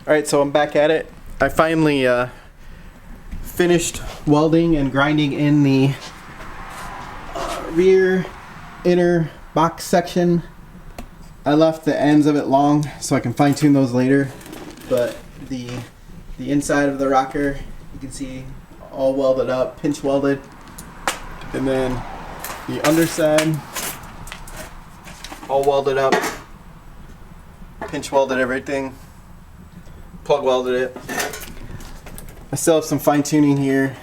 Alright, so I'm back at it. I finally finished welding and grinding in the rear inner box section. I left the ends of it long so I can fine tune those later, but the inside of the rocker you can see all welded up, pinch welded, and then the underside all welded up, pinch welded everything, plug welded it. I still have some fine tuning here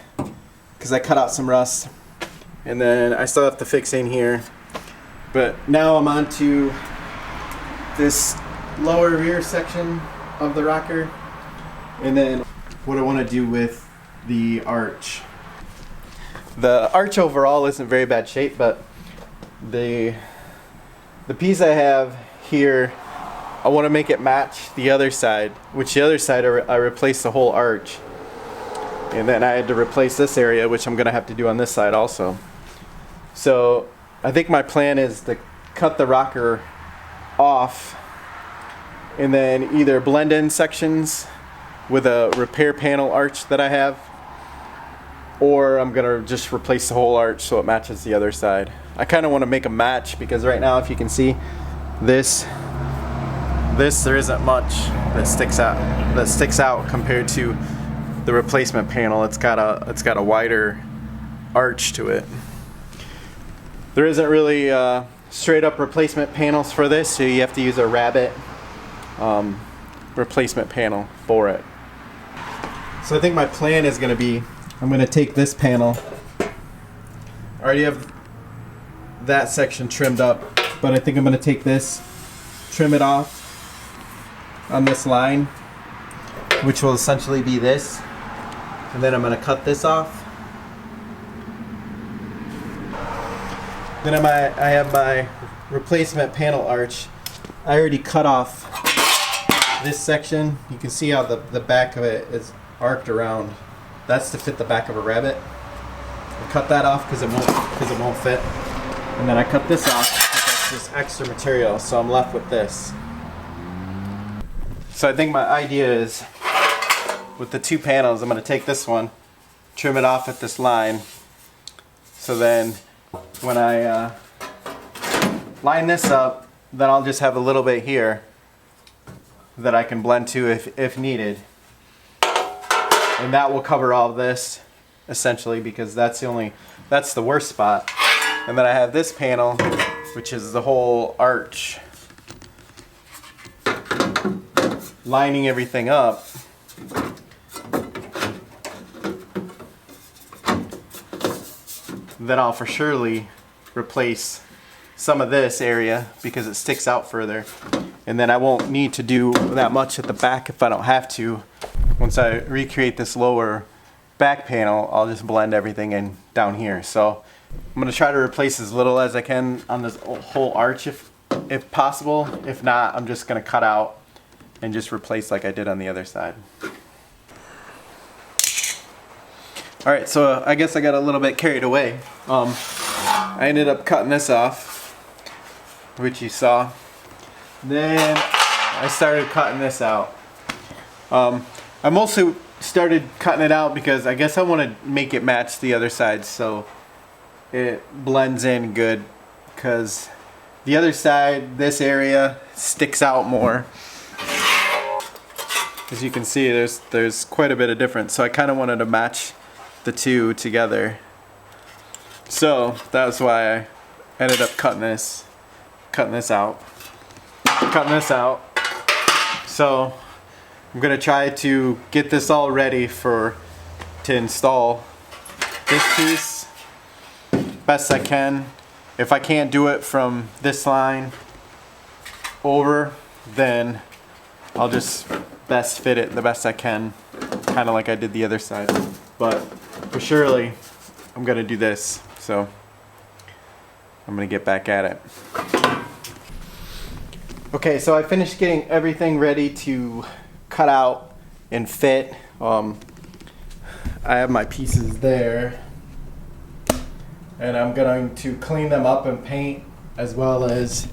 because I cut out some rust, and then I still have to fix in here. But now I'm on to this lower rear section of the rocker, and then what I want to do with the arch. The arch overall isn't very bad shape, but the piece I have here, I want to make it match the other side, which the other side I replaced the whole arch. And then I had to replace this area, which I'm going to have to do on this side also. So I think my plan is to cut the rocker off and then either blend in sections with a repair panel arch that I have, or I'm going to just replace the whole arch so it matches the other side. I kind of want to make a match because right now, if you can see, this there isn't much that sticks out compared to the replacement panel. It's got a wider arch to it. There isn't really straight up replacement panels for this, so you have to use a rabbet replacement panel for it. So I think my plan is going to be, I'm going to take this panel. I already have that section trimmed up, but I think I'm going to take this, trim it off on this line, which will essentially be this, and then I'm going to cut this off. Then I have my replacement panel arch. I already cut off this section. You can see how the back of it is arced around. That's to fit the back of a rabbet. I cut that off because it won't fit. And then I cut this off because that's just extra material, so I'm left with this. So I think my idea is, with the two panels, I'm going to take this one, trim it off at this line, so then when I line this up, then I'll just have a little bit here that I can blend to if needed. And that will cover all of this, essentially, because that's the worst spot. And then I have this panel, which is the whole arch, lining everything up. Then I'll for surely replace some of this area because it sticks out further. And then I won't need to do that much at the back if I don't have to. Once I recreate this lower back panel, I'll just blend everything in down here. So I'm going to try to replace as little as I can on this whole arch if possible. If not, I'm just going to cut out and just replace like I did on the other side. Alright, so I guess I got a little bit carried away. I ended up cutting this off, which you saw. Then I started cutting this out. I mostly started cutting it out because I guess I want to make it match the other side so it blends in good, because the other side, this area, sticks out more. As you can see, there's quite a bit of difference, so I kind of wanted to match the two together. So that's why I ended up cutting this out. So I'm gonna try to get this all ready to install this piece best I can. If I can't do it from this line over, then I'll just best fit it the best I can, kind of like I did the other side. But for surely, I'm gonna do this, so I'm gonna get back at it. Okay, so I finished getting everything ready to cut out and fit. I have my pieces there, and I'm going to clean them up and paint, as well as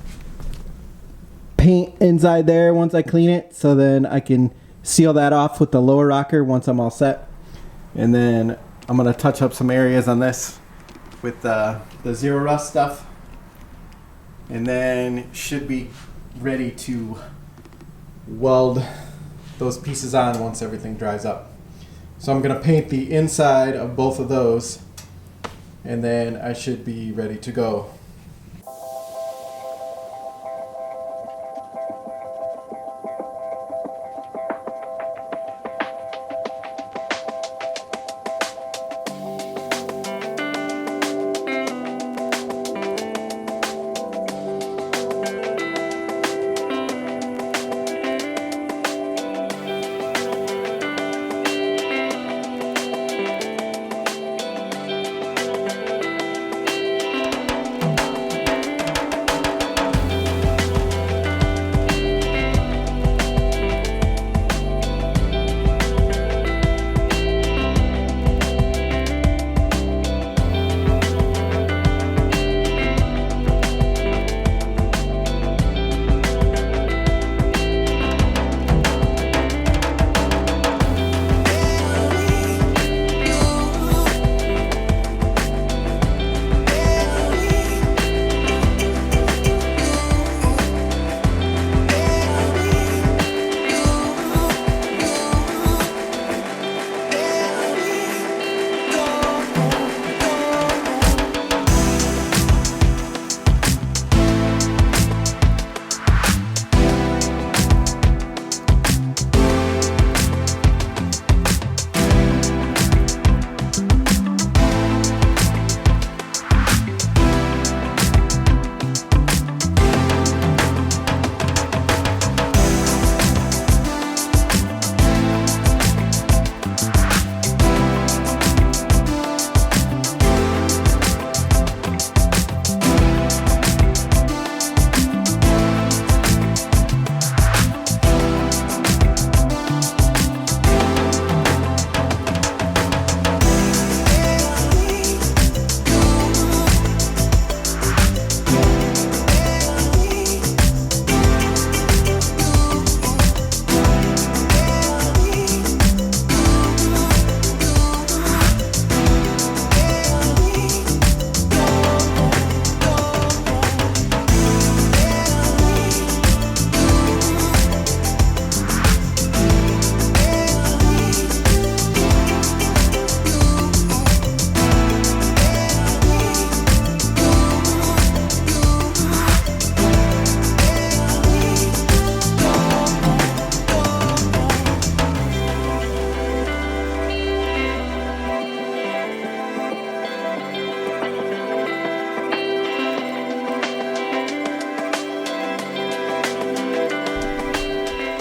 paint inside there once I clean it, so then I can seal that off with the lower rocker once I'm all set. And then I'm gonna touch up some areas on this with the zero rust stuff. And then should be ready to weld those pieces on once everything dries up. So I'm gonna paint the inside of both of those, and then I should be ready to go.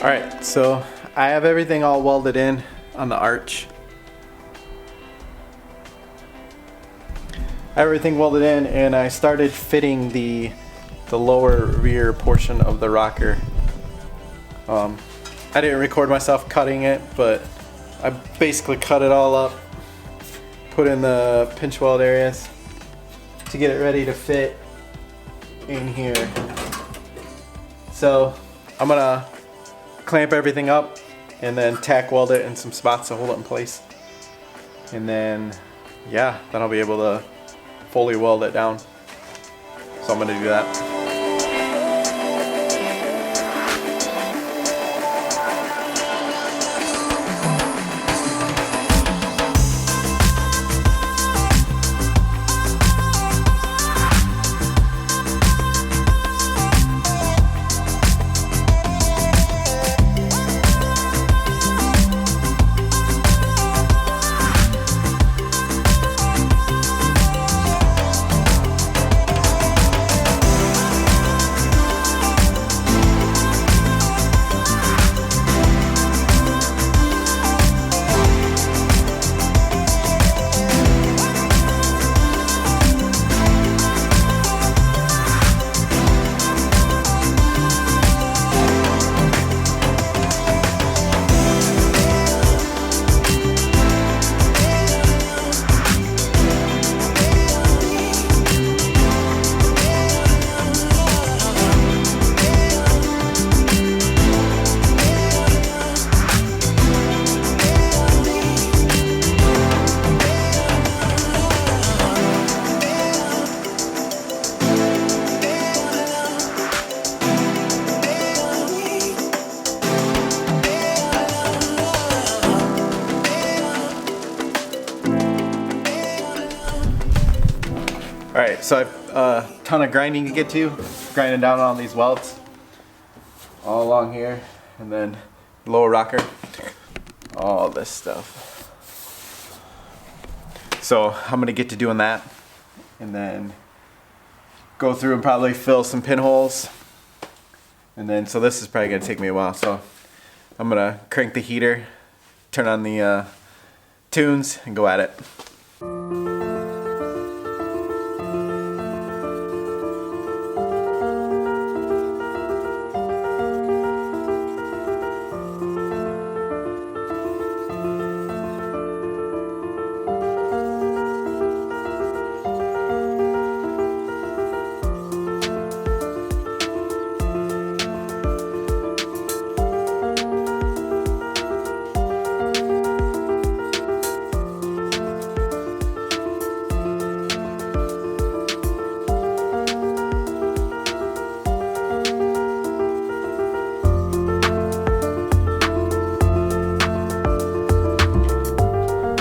Alright, so I have everything all welded in on the arch. Everything welded in, and I started fitting the lower rear portion of the rocker. I didn't record myself cutting it, but I basically cut it all up, put in the pinch weld areas to get it ready to fit in here. So I'm gonna clamp everything up and then tack weld it in some spots to hold it in place. And then I'll be able to fully weld it down. So I'm gonna do that. Alright, so I've a ton of grinding to get to. Grinding down on these welds. All along here. And then lower rocker. All this stuff. So I'm going to get to doing that. And then go through and probably fill some pinholes. And then, so this is probably going to take me a while. So I'm going to crank the heater, turn on the tunes, and go at it.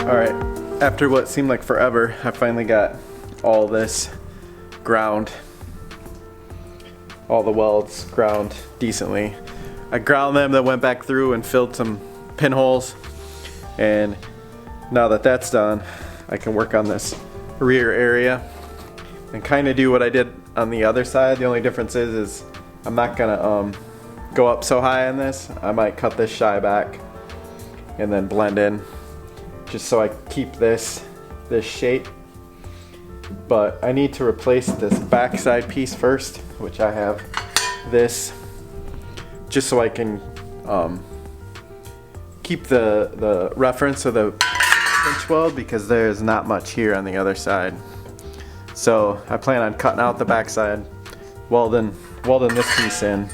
Alright, after what seemed like forever, I finally got all this ground. All the welds ground decently. I ground them, then went back through and filled some pinholes. And now that that's done, I can work on this rear area and kind of do what I did on the other side. The only difference is I'm not gonna go up so high on this. I might cut this shy back and then blend in, just so I keep this shape. But I need to replace this backside piece first, which I have this, just so I can keep the reference of the pinch weld, because there's not much here on the other side. So I plan on cutting out the backside, welding this piece in,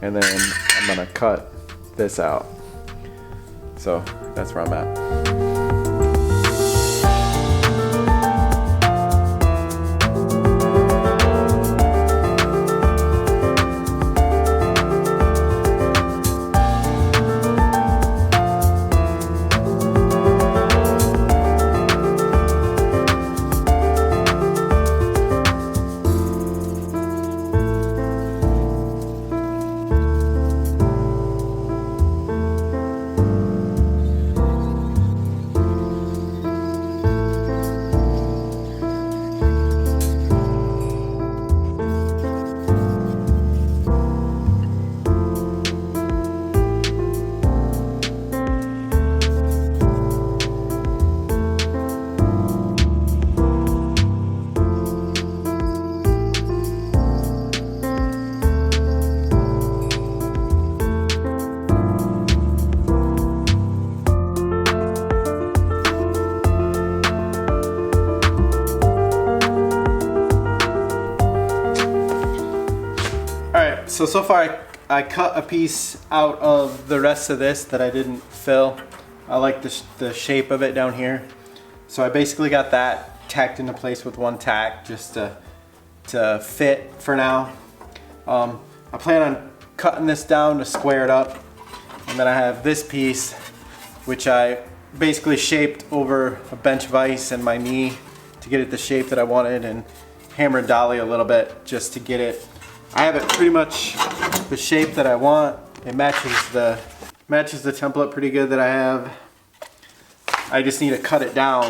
and then I'm gonna cut this out. So that's where I'm at. So far I cut a piece out of the rest of this that I didn't fill. I like the shape of it down here. So I basically got that tacked into place with one tack just to fit for now. I plan on cutting this down to square it up. And then I have this piece, which I basically shaped over a bench vise and my knee to get it the shape that I wanted, and hammered dolly a little bit just to get it. I have it pretty much the shape that I want. It matches the template pretty good that I have. I just need to cut it down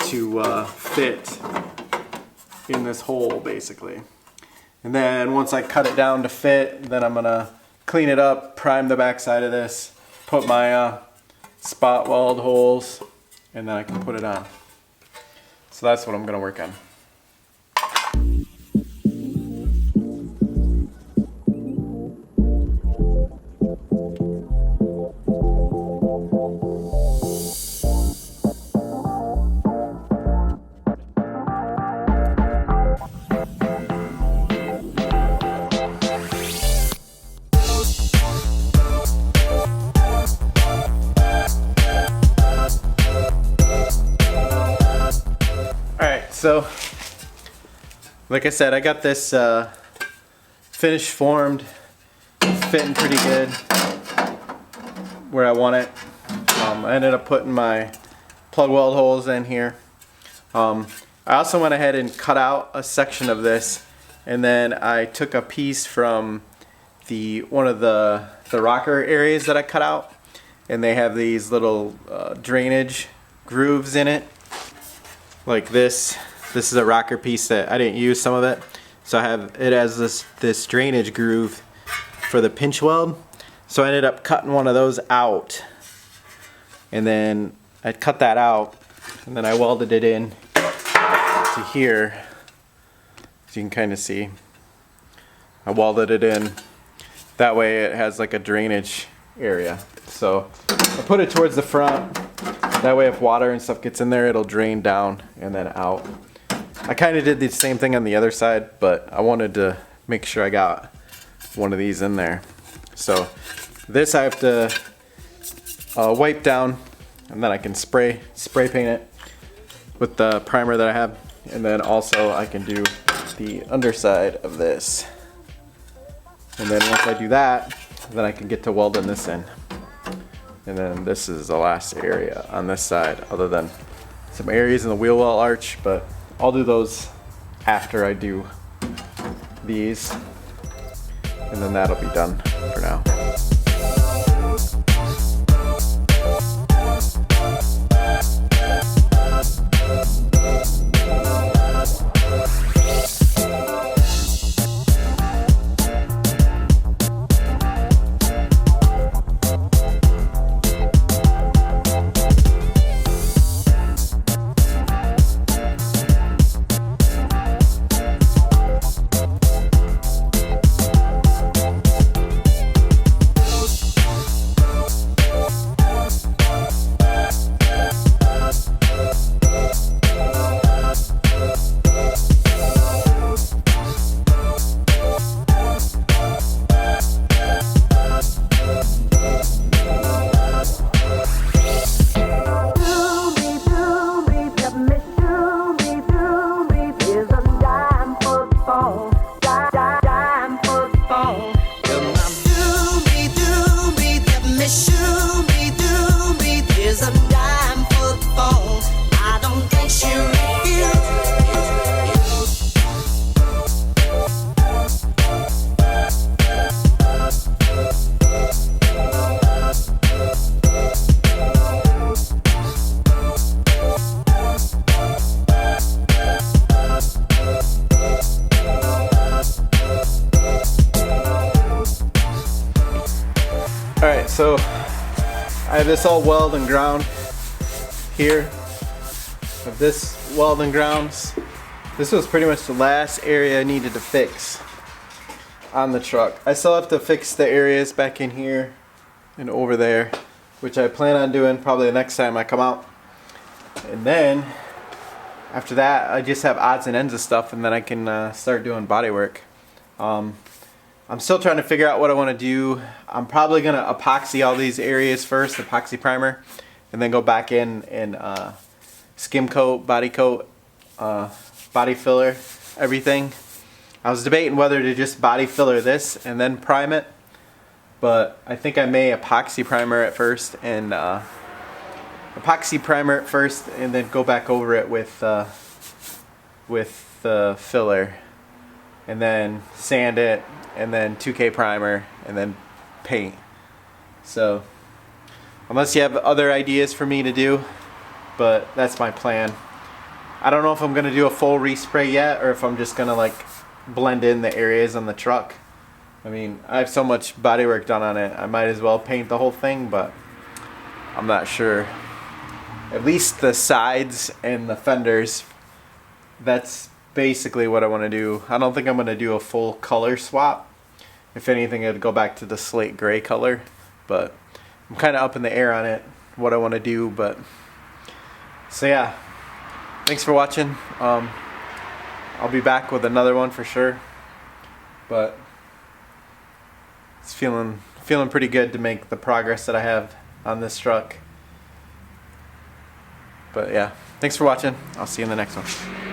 to fit in this hole basically. And then once I cut it down to fit, then I'm gonna clean it up, prime the back side of this, put my spot weld holes, and then I can put it on. So that's what I'm gonna work on. So, like I said, I got this finished formed, fitting pretty good where I want it. I ended up putting my plug weld holes in here. I also went ahead and cut out a section of this, and then I took a piece from one of the rocker areas that I cut out, and they have these little drainage grooves in it, like this. This is a rocker piece that I didn't use some of it, so it has this drainage groove for the pinch weld. So I ended up cutting one of those out, and then I cut that out, and then I welded it in to here, so you can kind of see. I welded it in. That way it has like a drainage area. So I put it towards the front. That way if water and stuff gets in there, it'll drain down and then out. I kind of did the same thing on the other side, but I wanted to make sure I got one of these in there. So this I have to wipe down, and then I can spray paint it with the primer that I have. And then also I can do the underside of this. And then once I do that, then I can get to welding this in. And then this is the last area on this side, other than some areas in the wheel well arch, but I'll do those after I do these. And then that'll be done for now. Alright, so I have this all weld and ground here. I have this weld and grounds. This was pretty much the last area I needed to fix on the truck. I still have to fix the areas back in here and over there, which I plan on doing probably the next time I come out. And then after that, I just have odds and ends of stuff, and then I can start doing body work. I'm still trying to figure out what I want to do. I'm probably going to epoxy all these areas first, epoxy primer, and then go back in and skim coat, body filler, everything. I was debating whether to just body filler this and then prime it, but I think I may epoxy primer it first and then go back over it with the filler, and then sand it, and then 2K primer, and then paint. So unless you have other ideas for me to do, but that's my plan. I don't know if I'm gonna do a full respray yet, or if I'm just gonna like blend in the areas on the truck. I mean, I have so much bodywork done on it, I might as well paint the whole thing, but I'm not sure. At least the sides and the fenders, that's basically what I want to do. I don't think I'm going to do a full color swap. If anything, I'd go back to the slate gray color, but I'm kind of up in the air on it, what I want to do. But so yeah, thanks for watching. I'll be back with another one for sure, but it's feeling pretty good to make the progress that I have on this truck. But yeah, thanks for watching. I'll see you in the next one.